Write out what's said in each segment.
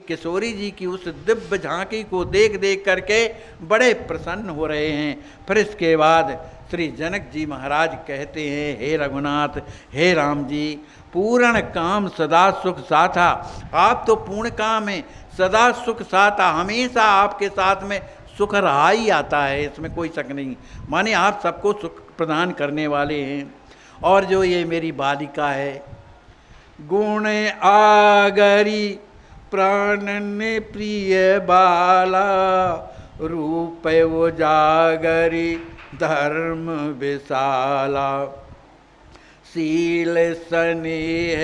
किशोरी जी की उस दिव्य झांकी को देख देख करके बड़े प्रसन्न हो रहे हैं। फिर इसके बाद श्री जनक जी महाराज कहते हैं, हे रघुनाथ, हे राम जी, पूर्ण काम सदा सुख साथा। आप तो पूर्ण काम है, सदा सुख साथा, हमेशा आपके साथ में सुख रहा ही आता है, इसमें कोई शक नहीं। माने आप सबको सुख प्रदान करने वाले हैं। और जो ये मेरी बालिका है, गुण आगरी प्राणन प्रिय बाला, रूप उजागरी धर्म विशाला, शील स्नेह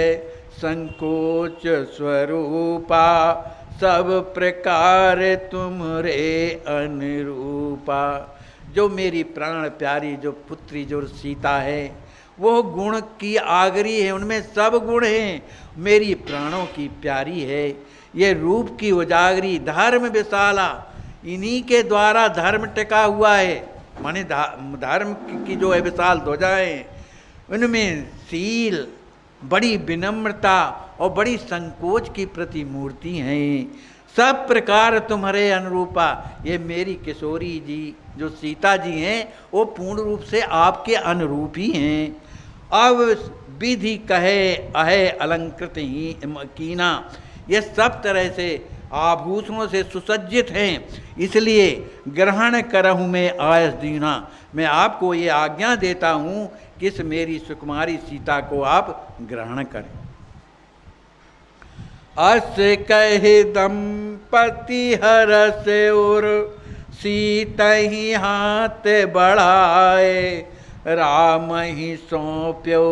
संकोच स्वरूपा, सब प्रकार तुमरे अनुरूपा। जो मेरी प्राण प्यारी जो पुत्री जो सीता है, वो गुण की आगरी है, उनमें सब गुण हैं, मेरी प्राणों की प्यारी है। ये रूप की उजागरी, धर्म विशाला, इन्हीं के द्वारा धर्म टिका हुआ है। माने धर्म की जो है विशाल ध्वजाएं, उनमें शील, बड़ी विनम्रता और बड़ी संकोच की प्रतिमूर्ति हैं। सब प्रकार तुम्हारे अनुरूपा। ये मेरी किशोरी जी जो सीता जी हैं, वो पूर्ण रूप से आपके अनुरूप ही हैं। अब विधि कहे अहे अलंकृत ही कीना, ये सब तरह से आभूषणों से सुसज्जित हैं, इसलिए ग्रहण करहूँ मैं आयस दीना। मैं आपको ये आज्ञा देता हूँ कि इस मेरी सुकुमारी सीता को आप ग्रहण करें। अस कहे दंपति हरस और सीता ही हाथ बढ़ाए, राम ही सौंप्यो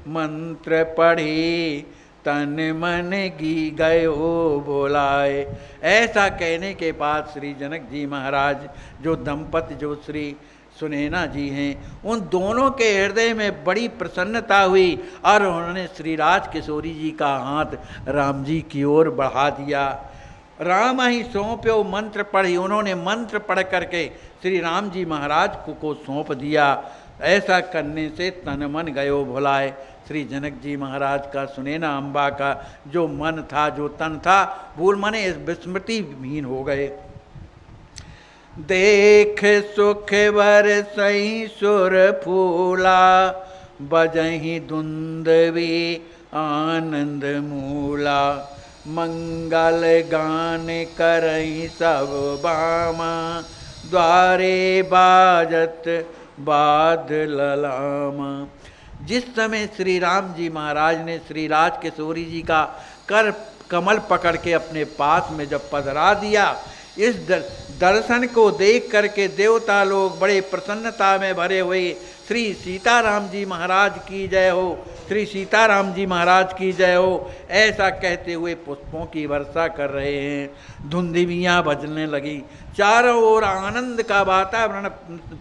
मंत्र पढ़ी, तन मन गी गयो बोलाए। ऐसा कहने के बाद श्री जनक जी महाराज जो दंपति जो श्री सुनैना जी हैं, उन दोनों के हृदय में बड़ी प्रसन्नता हुई और उन्होंने श्री राज किशोरी जी का हाथ राम जी की ओर बढ़ा दिया। राम ही सौंप्यो मंत्र पढ़ी, उन्होंने मंत्र पढ़ करके श्री राम जी महाराज को सौंप दिया। ऐसा करने से तन मन गयो भुलाए। श्री जनक जी महाराज का, सुनैना अम्बा का जो मन था, जो तन था, भूल माने विस्मृतिहीन हो गए। देख सुख वर सही सुर फूला, बजही दुंदवी आनंद मूला, मंगल गान करही सब बामा, द्वारे बाजत बाद ललामा। जिस समय श्री राम जी महाराज ने श्री राज किशोरी जी का कर कमल पकड़ के अपने पास में जब पधरा दिया, इस दर्शन को देख करके देवता लोग बड़े प्रसन्नता में भरे हुए श्री सीताराम जी महाराज की जय हो, श्री सीताराम जी महाराज की जय हो, ऐसा कहते हुए पुष्पों की वर्षा कर रहे हैं। धुंधिवियाँ बजने लगी, चारों ओर आनंद का वातावरण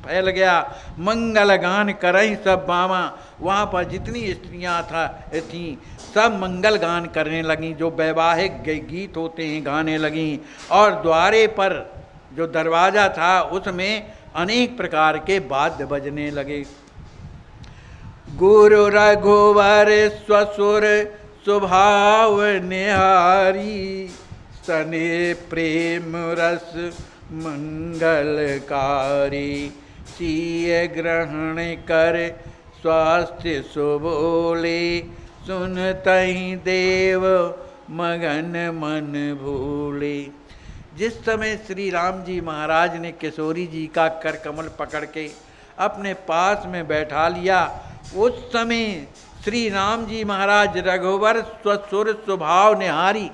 फैल गया। मंगल गान करई सब बामा, वहाँ पर जितनी स्त्रियाँ थीं सब मंगल गान करने लगीं, जो वैवाहिक गीत होते हैं गाने लगीं। और द्वारे पर जो दरवाज़ा था उसमें अनेक प्रकार के वाद्य बजने लगे। गुरु रघुवर स्वसुर स्वभाव निहारी, सने प्रेम रस मंगलकारी, सीय ग्रहण कर स्वास्थ्य सुबोले, सुनतहि देव मगन मन भूले। जिस समय श्री राम जी महाराज ने किशोरी जी का कर कमल पकड़ के अपने पास में बैठा लिया, उस समय श्री राम जी महाराज रघुवर स्वसुर स्वभाव निहारी,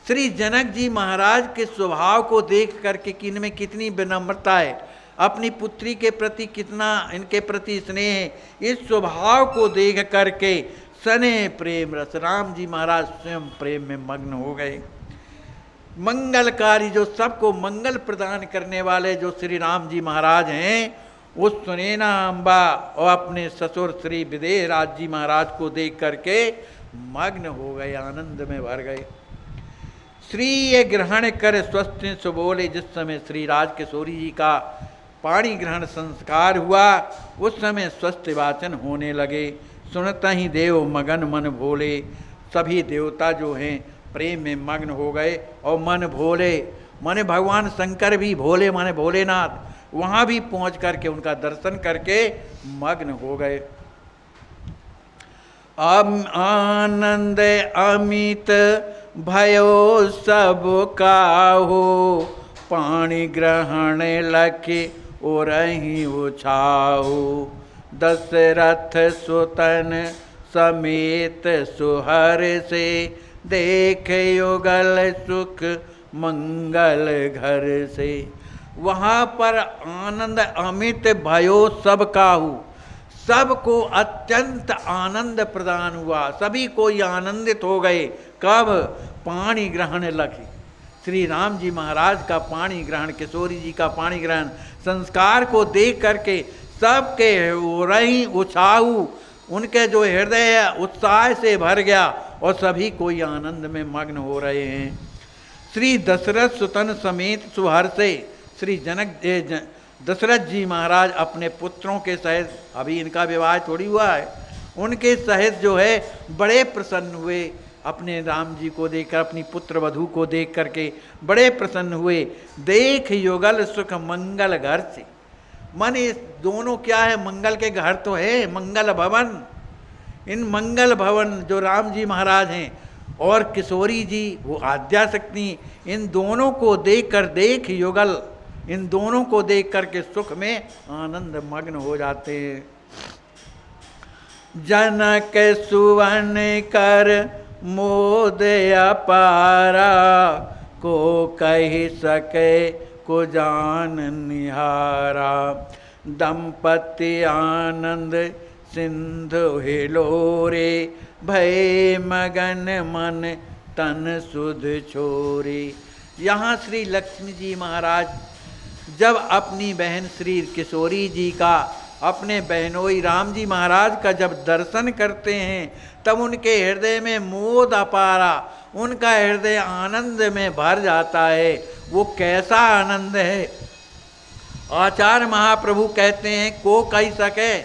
श्री जनक जी महाराज के स्वभाव को देख करके कि इनमें कितनी विनम्रता है, अपनी पुत्री के प्रति कितना इनके प्रति स्नेह है, इस स्वभाव को देख करके सने प्रेम रस, राम जी महाराज स्वयं प्रेम में मग्न हो गए। मंगलकारी, जो सबको मंगल प्रदान करने वाले जो श्री राम जी महाराज हैं, उस सुनैना अम्बा और अपने ससुर श्री विदेह राज जी महाराज को देख करके मग्न हो गए, आनंद में भर गए। श्री ये ग्रहण कर स्वस्थ सुबोले। जिस समय श्री राज किशोरी जी का पाणी ग्रहण संस्कार हुआ, उस समय स्वस्थ वाचन होने लगे। सुनता ही देव मगन मन भोले। सभी देवता जो हैं प्रेम में मग्न हो गए और मन भोले, माने भगवान शंकर भी भोले माने भोलेनाथ, वहाँ भी पहुँच करके उनका दर्शन करके मग्न हो गए। आनंद अमित भयो सब काहू, पाणी ग्रहण लखि उरहि उछाहू, दशरथ सुतन समेत सुहर से, देख युगल सुख मंगल घर से। वहाँ पर आनंद अमित भयो सब काहू, सबको अत्यंत आनंद प्रदान हुआ, सभी कोई आनंदित हो गए। कब? पाणी ग्रहण लखि, श्री राम जी महाराज का पाणी ग्रहण, किशोरी जी का पाणी ग्रहण संस्कार को देख करके सबके रही उत्साहू, उनके जो हृदय उत्साह से भर गया और सभी कोई आनंद में मग्न हो रहे हैं। श्री दशरथ सुतन समेत सुहर से, श्री दशरथ जी महाराज अपने पुत्रों के सहित, अभी इनका विवाह थोड़ी हुआ है, उनके सहित जो है बड़े प्रसन्न हुए, अपने राम जी को देखकर, अपनी पुत्र वधू को देख करके बड़े प्रसन्न हुए। देख युगल सुख मंगल घर से, मन इस दोनों क्या है, मंगल के घर तो है, मंगल भवन। इन मंगल भवन जो राम जी महाराज हैं और किशोरी जी वो आद्याशक्ति, इन दोनों को देख कर, देख युगल, इन दोनों को देख करके सुख में आनंद मग्न हो जाते हैं। जनक सुवन कर मोद अपारा, को कही सके को जान निहारा, दंपति आनंद सिंधु हिलोरे, भय मगन मन तन सुध छोरे। यहाँ श्री लक्ष्मी जी महाराज जब अपनी बहन श्री किशोरी जी का, अपने बहनोई राम जी महाराज का जब दर्शन करते हैं, तब उनके हृदय में मोद अपारा, उनका हृदय आनंद में भर जाता है। वो कैसा आनंद है, आचार्य महाप्रभु कहते हैं, को कह सके,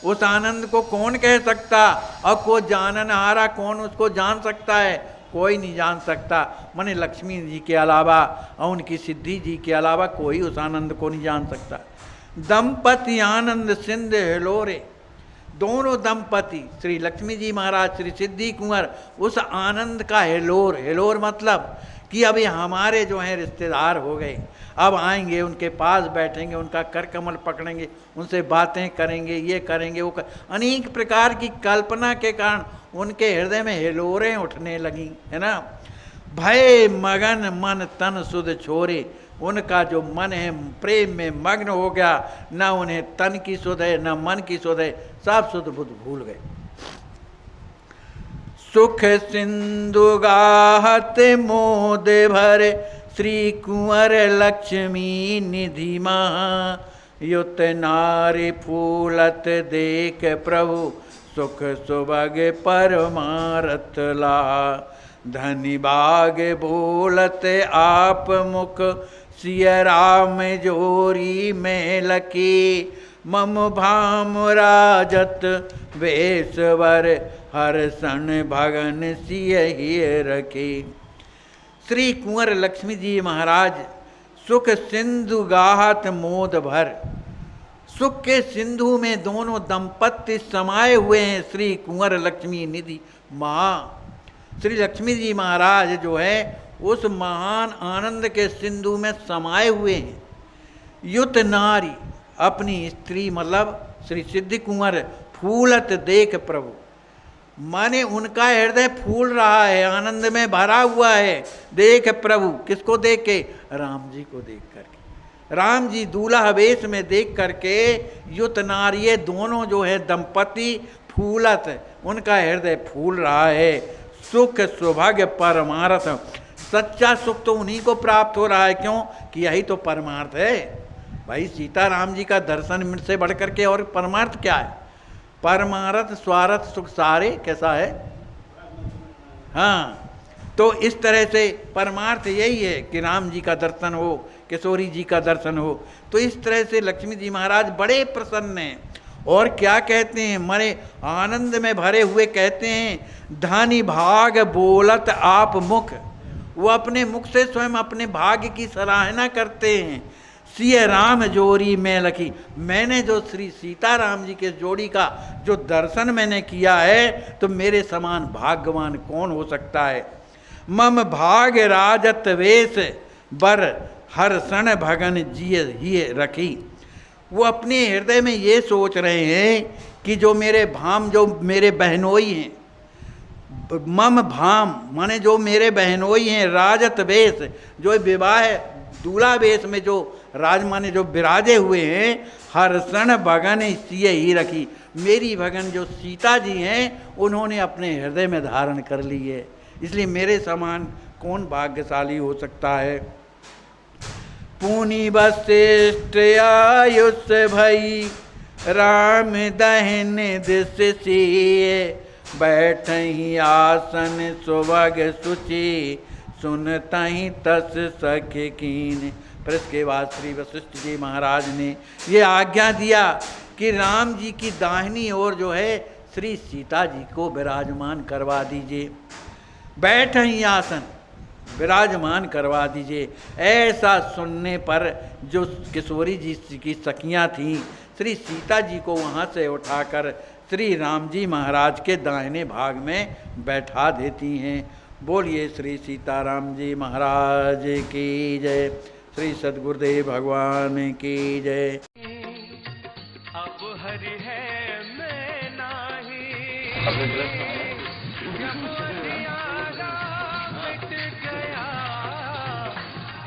उस आनंद को कौन कह सकता, और को जाननहारा, कौन उसको जान सकता है, कोई नहीं जान सकता। माने लक्ष्मी जी के अलावा और उनकी सिद्धि जी के अलावा कोई उस आनंद को नहीं जान सकता। दंपति आनंद सिंध हिलोरे, दोनों दंपति श्री लक्ष्मी जी महाराज, श्री सिद्धि कुंवर, उस आनंद का हिलोर, हिलोर मतलब कि अभी हमारे जो हैं रिश्तेदार हो गए, अब आएंगे, उनके पास बैठेंगे, उनका कर कमल पकड़ेंगे, उनसे बातें करेंगे, ये करेंगे, वो अनेक प्रकार की कल्पना के कारण उनके हृदय में हिलोरें उठने लगी, है ना। भय मगन मन तन सुध छोरे, उनका जो मन है प्रेम में मग्न हो गया, न उन्हें तन की सुध है न मन की सुध है, सब सुध बुध भूल गए। सुख सिंधु गाहत मोद भरे, श्री कुंवर लक्ष्मी निधि महा, युत नारी फूलत देख प्रभु, सुख सुभग परमारथ ला, धनी बाग बोलत आप मुख, सिय राम जोरी में लकी, मम भाम राजत वेशवर, हर सन भगन सिय ही रखी। श्री कुंवर लक्ष्मी जी महाराज सुख सिंधु गाहत मोद भर, सुख के सिंधु में दोनों दंपत्ति समाये हुए हैं। श्री कुंवर लक्ष्मी निधि माँ, श्री लक्ष्मी जी महाराज जो है उस महान आनंद के सिंधु में समाये हुए हैं। युत नारी, अपनी स्त्री मतलब श्री सिद्धि कुंवर, फूलत देख प्रभु, माने उनका हृदय फूल रहा है, आनंद में भरा हुआ है। देख प्रभु, किसको देख के? राम जी को देख करके, राम जी दूल्हा वेश में देख करके युत नारी, दोनों जो है दंपति फूलत, उनका हृदय फूल रहा है। सुख सौभाग्य परमार्थ, सच्चा सुख तो उन्हीं को प्राप्त हो रहा है। क्यों कि यही तो परमार्थ है भाई। सीता राम जी का दर्शन से बढ़ करके और परमार्थ क्या है? परमार्थ स्वार्थ सुख सारे, कैसा है? हाँ, तो इस तरह से परमार्थ यही है कि राम जी का दर्शन हो, किशोरी जी का दर्शन हो। तो इस तरह से लक्ष्मी जी महाराज बड़े प्रसन्न हैं और क्या कहते हैं, मरे आनंद में भरे हुए कहते हैं, धनी भाग बोलत आप मुख। वो अपने मुख से स्वयं अपने भाग्य की सराहना करते हैं। सिय राम जोड़ी में लखी, मैंने जो श्री सीताराम जी के जोड़ी का जो दर्शन मैंने किया है, तो मेरे समान भाग्यवान कौन हो सकता है। मम भाग राजत वेश बर हर क्षण भगन जिय ही रखी। वो अपने हृदय में ये सोच रहे हैं कि जो मेरे भाम, जो मेरे बहनोई हैं, मम भाम माने जो मेरे बहनोई हैं, राजत वेश जो विवाह दूल्हा वेश में जो राज माने जो विराजे हुए हैं, हर क्षण भगन सिय ही रखी। मेरी भगन जो सीता जी हैं, उन्होंने अपने हृदय में धारण कर ली है, इसलिए मेरे समान कौन भाग्यशाली हो सकता है। पुनि वशिष्ठ आयुष भई राम दहन दिश सिए, बैठहि आसन सुभग सुचि सुनतहि तस सखि कीन। फिर इसके बाद श्री वशिष्ठ जी महाराज ने ये आज्ञा दिया कि राम जी की दाहिनी ओर जो है श्री सीता जी को विराजमान करवा दीजिए, बैठहि आसन विराजमान करवा दीजिए। ऐसा सुनने पर जो किशोरी जी की सखियाँ थीं, श्री सीता जी को वहाँ से उठाकर श्री राम जी महाराज के दाहिने भाग में बैठा देती हैं। बोलिए श्री सीताराम जी महाराज की जय, श्री सद्गुरुदेव भगवान की जय। अब हरि है मैं नाही, मिट गया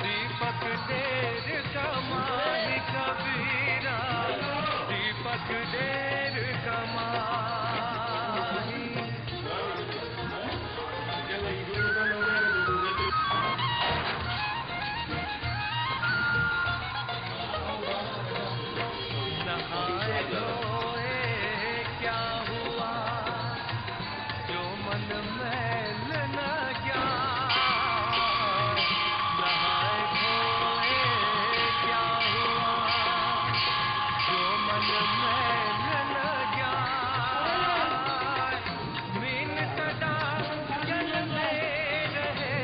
दीपक देर कमाई कबीरा, दीपक देर कमाई। नहाए धोए क्या हुआ, जो मन मैल न गया। नहाए धोए क्या हुआ, जो मन मैल न गया। मीन सदा जल में रहे,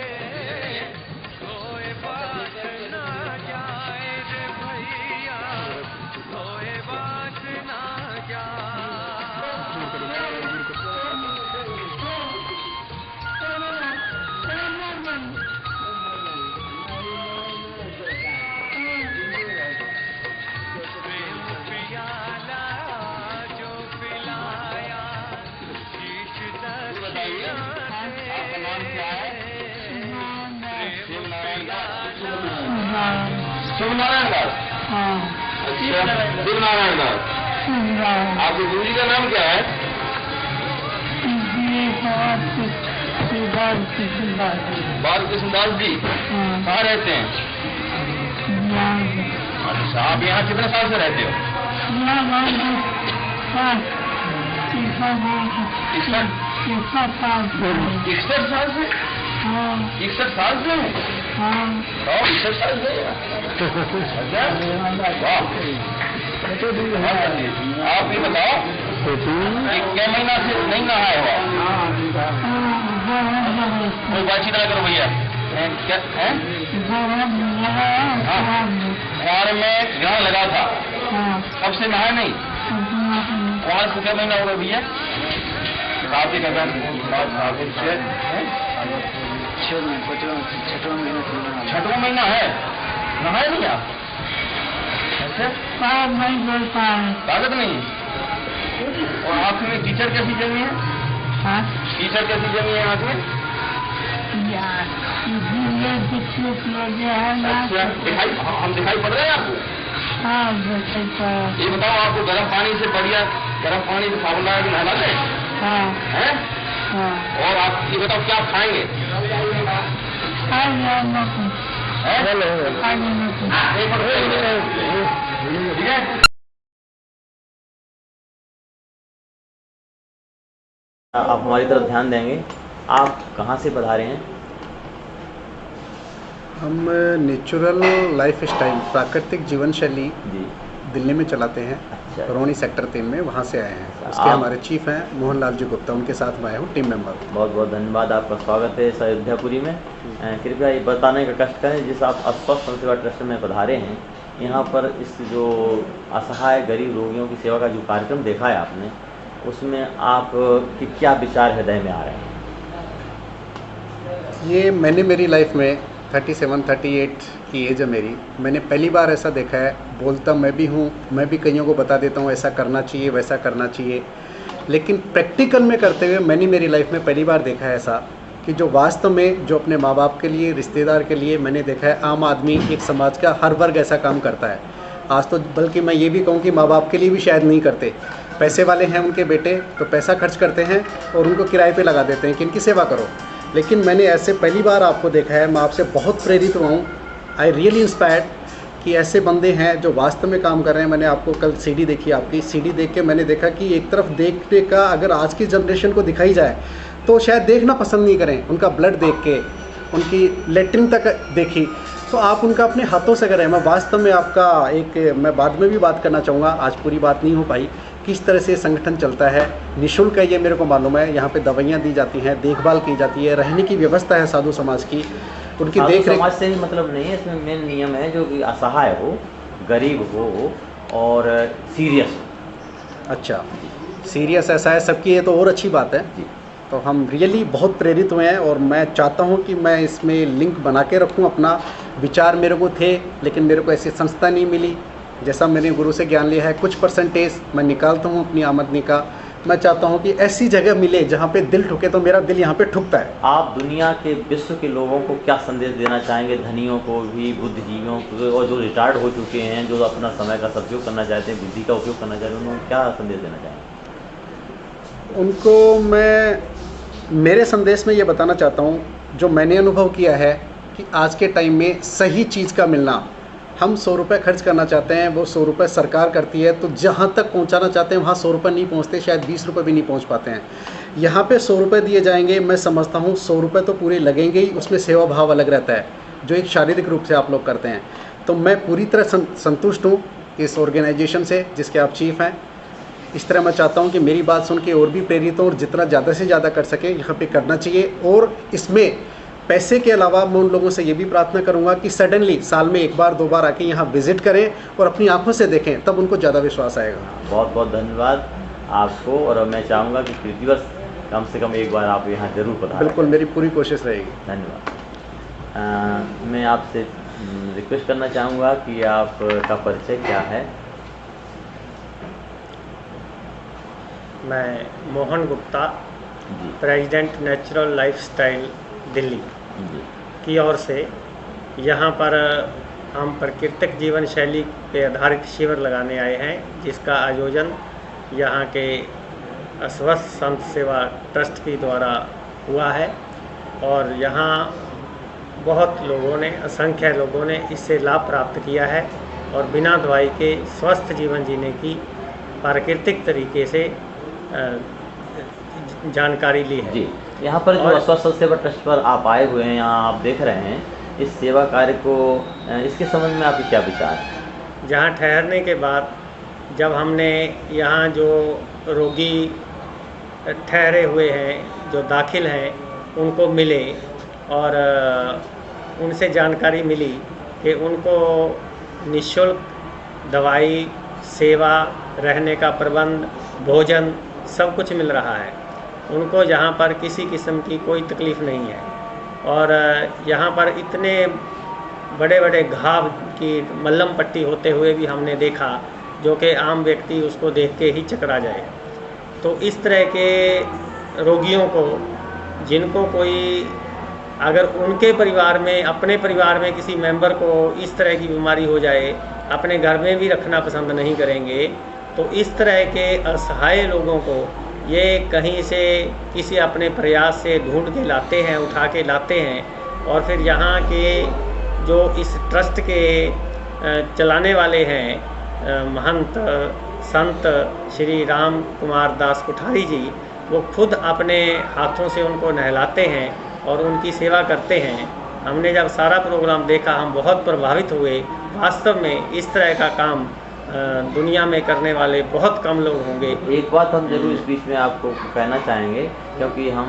कोई बात न जाए रे भैया, कोई बात न जाए। प्रेम पियाला जो पिलाया, शीश दर्शिया प्रेम पियाला। शिवनारायण दास। अच्छा, शिवनारायण दास। आपके गुरु जी का नाम क्या है? बालकृष्ण दास जी। कहाँ रहते हैं? अच्छा, आप यहाँ कितने साल से रहते हो? 61 साल से? 61 साल से? 61 साल से? अच्छा, वाह। आप ये बताओ कि क्या महीना से नहीं नहाए हो? कोई बातचीत ना करो भैया। क्या है? कुआर में ग्रहण लगा था, कब से नहाए नहीं? कुआर से क्या महीना होगा भैया? कार्तिक अगस्त छठवां महीना है, नहाए नहीं आप? अच्छा, नहीं बोल पाए, ताकत नहीं। और आँख में कीचड़ कैसी जमी है? कीचड़ कैसी जमी है आँख में? अच्छा, दिखाई हम दिखाई पड़ रहे हैं आपको? ये बताओ, आपको गर्म पानी से बढ़िया गर्म पानी से साबुन लगा के नहला दें? हैं? और आप ये बताओ क्या खाएंगे? ठीक है। आप हमारी तरफ ध्यान देंगे। आप कहाँ से पधारे हैं? हम नेचुरल लाइफ स्टाइल, प्राकृतिक जीवन शैली दिल्ली में चलाते हैं, अच्छा। रोहिणी सेक्टर 3 में, वहाँ से आए हैं। उसके आप- हमारे चीफ हैं मोहनलाल जी गुप्ता, उनके साथ मैं आया हूँ टीम मेंबर। बहुत बहुत धन्यवाद, आपका स्वागत है इस अयोध्यापुरी में। कृपया ये बताने का कष्ट करें, जिस आप अस्वस्थ सेवा ट्रस्ट में पधारे हैं, यहाँ पर इस जो असहाय गरीब रोगियों की सेवा का जो कार्यक्रम देखा है आपने, उसमें आप कि क्या विचार हृदय में आ रहे हैं? ये मैंने मेरी लाइफ में 37-38 की एज है मेरी, मैंने पहली बार ऐसा देखा है। बोलता मैं भी हूँ, मैं भी कईयों को बता देता हूँ ऐसा करना चाहिए वैसा करना चाहिए, लेकिन प्रैक्टिकल में करते हुए मैंने मेरी लाइफ में पहली बार देखा है ऐसा कि जो वास्तव में जो अपने माँ बाप के लिए, रिश्तेदार के लिए, मैंने देखा है आम आदमी, एक समाज का हर वर्ग ऐसा काम करता है आज तो। बल्कि मैं ये भी कहूँ कि माँ बाप के लिए भी शायद नहीं करते। पैसे वाले हैं उनके बेटे तो पैसा खर्च करते हैं और उनको किराए पे लगा देते हैं कि इनकी सेवा करो, लेकिन मैंने ऐसे पहली बार आपको देखा है। मैं आपसे बहुत प्रेरित हुआ हूँ, आई रियली इंस्पायर्ड कि ऐसे बंदे हैं जो वास्तव में काम कर रहे हैं। मैंने आपको कल सीडी देखी, आपकी सीडी देख के मैंने देखा कि एक तरफ देखने का अगर आज की जनरेशन को दिखाई जाए तो शायद देखना पसंद नहीं करें। उनका ब्लड देख के, उनकी लेटरिन तक देखी तो आप उनका अपने हाथों से करें। मैं वास्तव में आपका मैं बाद में भी बात करना चाहूँगा, आज पूरी बात नहीं हो पाई, किस तरह से संगठन चलता है। निःशुल्क है ये मेरे को मालूम है, यहाँ पे दवाइयाँ दी जाती हैं, देखभाल की जाती है, रहने की व्यवस्था है साधु समाज की, उनकी साधु देख रेख। समाज से ही मतलब नहीं है, इसमें मेन नियम है जो कि असहाय हो, गरीब हो और सीरियस हो। अच्छा, सीरियस ऐसा है सबकी, ये तो और अच्छी बात है। तो हम रियली बहुत प्रेरित हुए हैं और मैं चाहता हूं कि मैं इसमें लिंक बना के रखूं। अपना विचार मेरे को थे, लेकिन मेरे को ऐसी संस्था नहीं मिली। जैसा मैंने गुरु से ज्ञान लिया है, कुछ परसेंटेज मैं निकालता हूं अपनी आमदनी का। मैं चाहता हूं कि ऐसी जगह मिले जहां पे दिल ठुके, तो मेरा दिल यहां पे ठुकता है। आप दुनिया के, विश्व के लोगों को क्या संदेश देना चाहेंगे? धनियों को भी, बुद्धिजीवियों को, और जो रिटायर्ड हो चुके हैं, जो अपना समय का सदुपयोग करना चाहते हैं, बुद्धि का उपयोग करना चाहते हैं, उनको क्या संदेश देना चाहेंगे? उनको मैं मेरे संदेश में ये बताना चाहता हूँ, जो मैंने अनुभव किया है कि आज के टाइम में सही चीज़ का मिलना, हम 100 रुपये खर्च करना चाहते हैं, वो 100 रुपये सरकार करती है, तो जहाँ तक पहुँचाना चाहते हैं वहाँ 100 रुपये नहीं पहुँचते, शायद 20 रुपये भी नहीं पहुँच पाते हैं। यहाँ पे 100 रुपये दिए जाएंगे, मैं समझता हूँ 100 रुपये तो पूरे लगेंगे ही, उसमें सेवा भाव अलग रहता है जो एक शारीरिक रूप से आप लोग करते हैं। तो मैं पूरी तरह संतुष्ट हूँ इस ऑर्गेनाइजेशन से जिसके आप चीफ हैं। इस तरह मैं चाहता हूँ कि मेरी बात सुन के और भी प्रेरित हों और जितना ज़्यादा से ज़्यादा कर सके यहाँ पे करना चाहिए। और इसमें पैसे के अलावा मैं उन लोगों से ये भी प्रार्थना करूँगा कि सडनली साल में 1 बार 2 बार आके यहाँ विजिट करें और अपनी आंखों से देखें, तब उनको ज़्यादा विश्वास आएगा। बहुत बहुत धन्यवाद आपको, और मैं चाहूँगा कि प्रतिवर्ष कम से कम 1 बार आप यहाँ जरूर पधारें। बिल्कुल, मेरी पूरी कोशिश रहेगी। धन्यवाद। मैं आपसे रिक्वेस्ट करना चाहूँगा कि आपका परिचय क्या है? मैं मोहन गुप्ता, जी प्रेसिडेंट नेचुरल लाइफस्टाइल दिल्ली जी की ओर से यहाँ पर हम प्राकृतिक जीवन शैली पे आधारित शिविर लगाने आए हैं, जिसका आयोजन यहाँ के अस्वस्थ संत सेवा ट्रस्ट के द्वारा हुआ है। और यहाँ बहुत लोगों ने, असंख्य लोगों ने इससे लाभ प्राप्त किया है और बिना दवाई के स्वस्थ जीवन जीने की प्राकृतिक तरीके से जानकारी ली है। जी, यहाँ पर जो अस्वस्थ सेवा ट्रस्ट पर आप आए हुए हैं, यहाँ आप देख रहे हैं इस सेवा कार्य को, इसके संबंध में आपके क्या विचार हैं? जहाँ ठहरने के बाद जब हमने यहाँ जो रोगी ठहरे हुए हैं, जो दाखिल हैं, उनको मिले और उनसे जानकारी मिली कि उनको निःशुल्क दवाई, सेवा, रहने का प्रबंध, भोजन सब कुछ मिल रहा है। उनको यहाँ पर किसी किस्म की कोई तकलीफ़ नहीं है। और यहाँ पर इतने बड़े बड़े घाव की मल्लम पट्टी होते हुए भी हमने देखा, जो कि आम व्यक्ति उसको देख के ही चकरा जाए। तो इस तरह के रोगियों को, जिनको कोई, अगर उनके परिवार में, अपने परिवार में किसी मेंबर को इस तरह की बीमारी हो जाए, अपने घर में भी रखना पसंद नहीं करेंगे। तो इस तरह के असहाय लोगों को ये कहीं से किसी अपने प्रयास से ढूंढ के लाते हैं, उठा के लाते हैं, और फिर यहाँ के जो इस ट्रस्ट के चलाने वाले हैं महंत संत श्री राम कुमार दास कुठारी जी, वो खुद अपने हाथों से उनको नहलाते हैं और उनकी सेवा करते हैं। हमने जब सारा प्रोग्राम देखा, हम बहुत प्रभावित हुए। वास्तव में इस तरह का काम दुनिया में करने वाले बहुत कम लोग होंगे। एक बात हम जरूर इस बीच में आपको कहना चाहेंगे, क्योंकि हम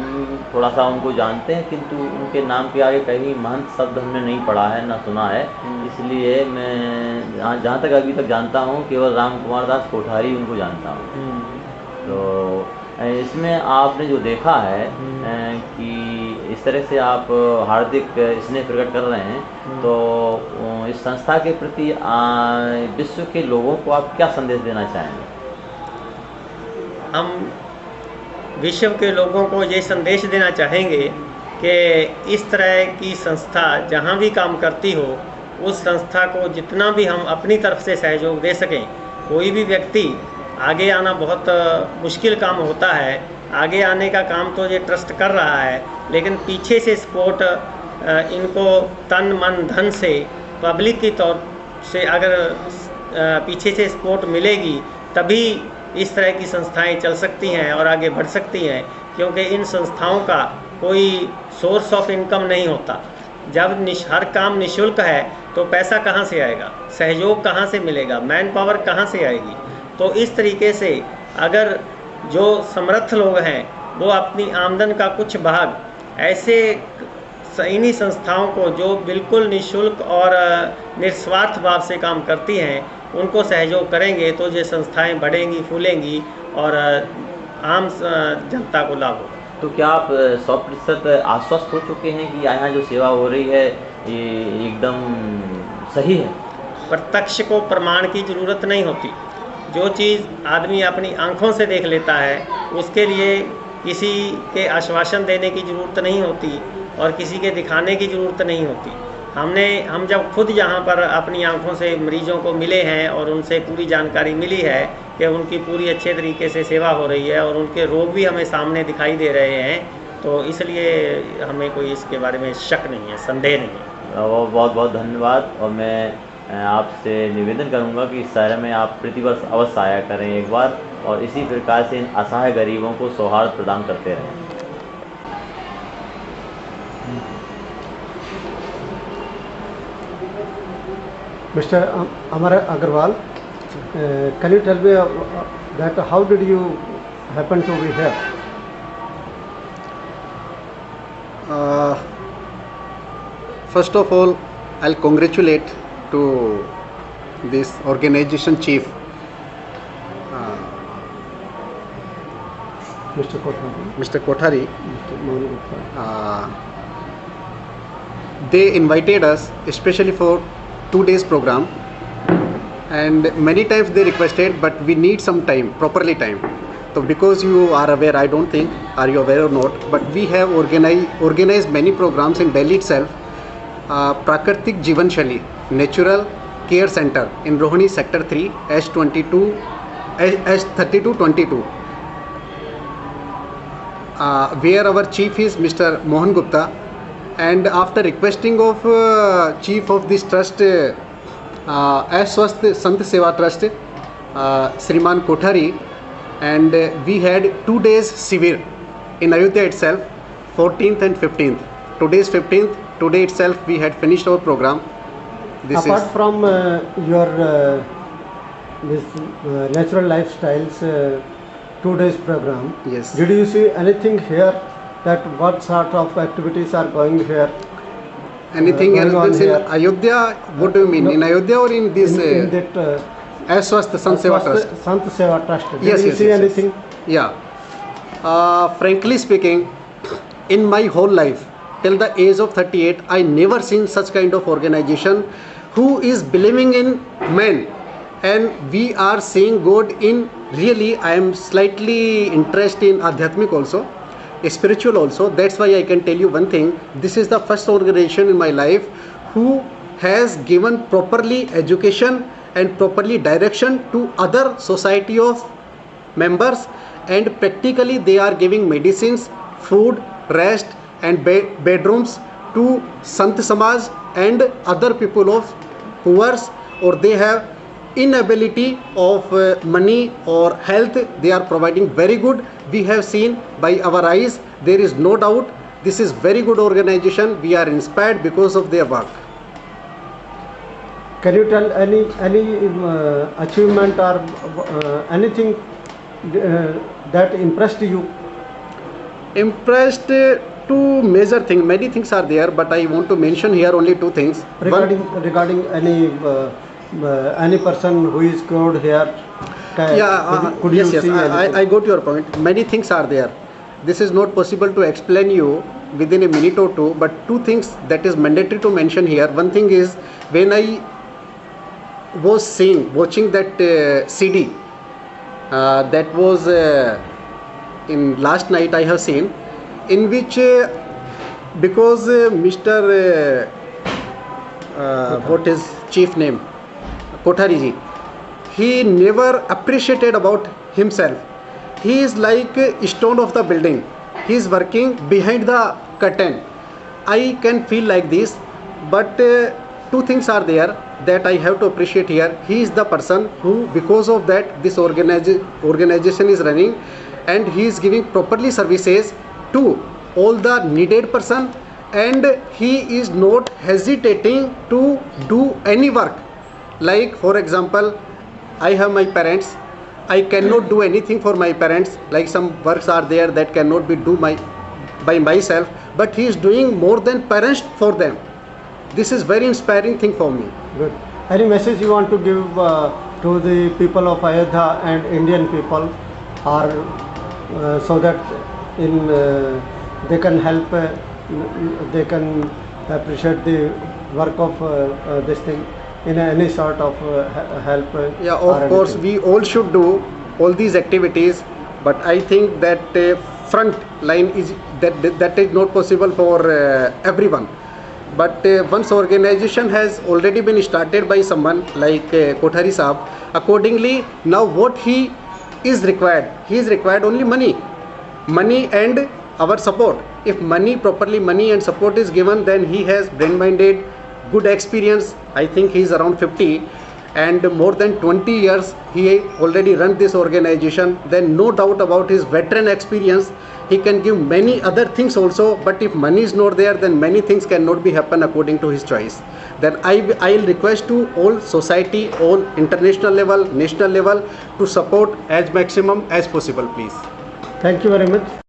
थोड़ा सा उनको जानते हैं किंतु उनके नाम के आगे कहीं महंत शब्द हमने नहीं पढ़ा है ना सुना है, इसलिए मैं जहाँ तक अभी तक जानता हूँ केवल राम कुमार दास कोठारी उनको जानता हूँ। तो इसमें आपने जो देखा है कि इस तरह से आप हार्दिक स्नेह प्रकट कर रहे हैं, तो इस संस्था के प्रति विश्व के लोगों को आप क्या संदेश देना चाहेंगे? हम विश्व के लोगों को ये संदेश देना चाहेंगे कि इस तरह की संस्था जहाँ भी काम करती हो, उस संस्था को जितना भी हम अपनी तरफ से सहयोग दे सकें। कोई भी व्यक्ति आगे आना बहुत मुश्किल काम होता है, आगे आने का काम तो ये ट्रस्ट कर रहा है, लेकिन पीछे से सपोर्ट इनको तन मन धन से पब्लिक की तौर से अगर पीछे से सपोर्ट मिलेगी तभी इस तरह की संस्थाएं चल सकती हैं और आगे बढ़ सकती हैं, क्योंकि इन संस्थाओं का कोई सोर्स ऑफ इनकम नहीं होता। जब हर काम निःशुल्क है तो पैसा कहाँ से आएगा, सहयोग कहाँ से मिलेगा, मैन पावर कहाँ से आएगी। तो इस तरीके से अगर जो समर्थ लोग हैं वो अपनी आमदन का कुछ भाग ऐसे इन्हीं संस्थाओं को जो बिल्कुल निःशुल्क और निस्वार्थ भाव से काम करती हैं उनको सहयोग करेंगे तो ये संस्थाएं बढ़ेंगी, फूलेंगी और आम जनता को लाभ होगा। तो क्या आप 100% आश्वस्त हो चुके हैं कि यहाँ जो सेवा हो रही है ये एकदम सही है? प्रत्यक्ष को प्रमाण की ज़रूरत नहीं होती। जो चीज़ आदमी अपनी आंखों से देख लेता है उसके लिए किसी के आश्वासन देने की ज़रूरत नहीं होती और किसी के दिखाने की ज़रूरत नहीं होती। हम जब खुद यहाँ पर अपनी आंखों से मरीजों को मिले हैं और उनसे पूरी जानकारी मिली है कि उनकी पूरी अच्छे तरीके से सेवा हो रही है और उनके रोग भी हमें सामने दिखाई दे रहे हैं, तो इसलिए हमें कोई इसके बारे में शक नहीं है, संदेह नहीं है। बहुत बहुत धन्यवाद। और मैं आपसे निवेदन करूंगा कि इस शहर में आप प्रतिवर्ष अवश्य आया करें एक बार, और इसी प्रकार से इन असहाय गरीबों को सौहार्द प्रदान करते रहें। Mr. Amar Agarwal, can you tell me that how did you happen to be here? First of all, I'll congratulate to this organization chief, Mr. Kothari. Mr. Kothari. Mr. Mohan Gupta. They invited us especially for 2 days program, and many times they requested, but we need some time, properly time. So because you are aware, I don't think, are you aware or not, but we have organized many programs in Delhi itself. Prakartik Jivan Shali Natural Care Center in Rohini Sector 3 S3222, where our chief is Mr. Mohan Gupta. And after requesting of chief of this trust, Aswast Sant Seva Trust, Shriman Kothari, and we had 2 days Sivir in Ayodhya itself, 14th and 15th. Today's 15th, today itself we had finished our program. Apart from your this natural lifestyles 2 days program, Yes. did you see anything here? That what sort of activities are going here? Anything going on else in here? Ayodhya? What do you mean? No. In Ayodhya or in this in that Aswast Sant Seva Trust? Sant Seva Trust. Did Yes, you yes, see yes, yes. anything? Yeah. Frankly speaking, in my whole life, till the age of 38, I never seen such kind of organization who is believing in men, and we are seeing God in. Really, I am slightly interested in Adhyatmic also, spiritual also. That's why I can tell you one thing. This is the first organization in my life who has given properly education and properly direction to other society of members, and practically they are giving medicines, food, rest and bedrooms to Sant Samaj and other people of poor, or they have inability of money or health. They are providing very good. We have seen by our eyes. There is no doubt this is very good organization. We are inspired because of their work. Can you tell any achievement or anything that impressed you? Impressed, two major things. Many things are there, but I want to mention here only two things. Regarding any person who is crowd here. Could you Yes, see anything? I got your point. Many things are there. This is not possible to explain you within a minute or two, but two things that is mandatory to mention here. One thing is, when I was watching that CD, that was in last night I have seen, in which because Mr. What is chief name, Kothari ji, he never appreciated about himself. He is like a stone of the building. He is working behind the curtain. I can feel like this, but two things are there that I have to appreciate here. He is the person who, because of that, this organization is running, and he is giving properly services to all the needed person, and he is not hesitating to do any work. Like, for example, I have my parents. I cannot do anything for my parents. Like, some works are there that cannot be do by myself, but he is doing more than parents for them. This is very inspiring thing for me. Good. Any message you want to give to the people of Ayodhya and Indian people, or so that they can help, they can appreciate the work of this thing in any sort of help? Yeah, of course, anything? we all should do all these activities, but I think that front line is that is not possible for everyone. But once organization has already been started by someone like Kothari Saab, accordingly, now what he is required only money and our support. If properly money and support is given, then he has brain-minded, good experience. I think he is around 50, and more than 20 years he already run this organization. Then no doubt about his veteran experience, he can give many other things also. But if money is not there, then many things cannot be happen according to his choice. Then I'll request to all society, all international level, national level, to support as maximum as possible, please. Thank you very much.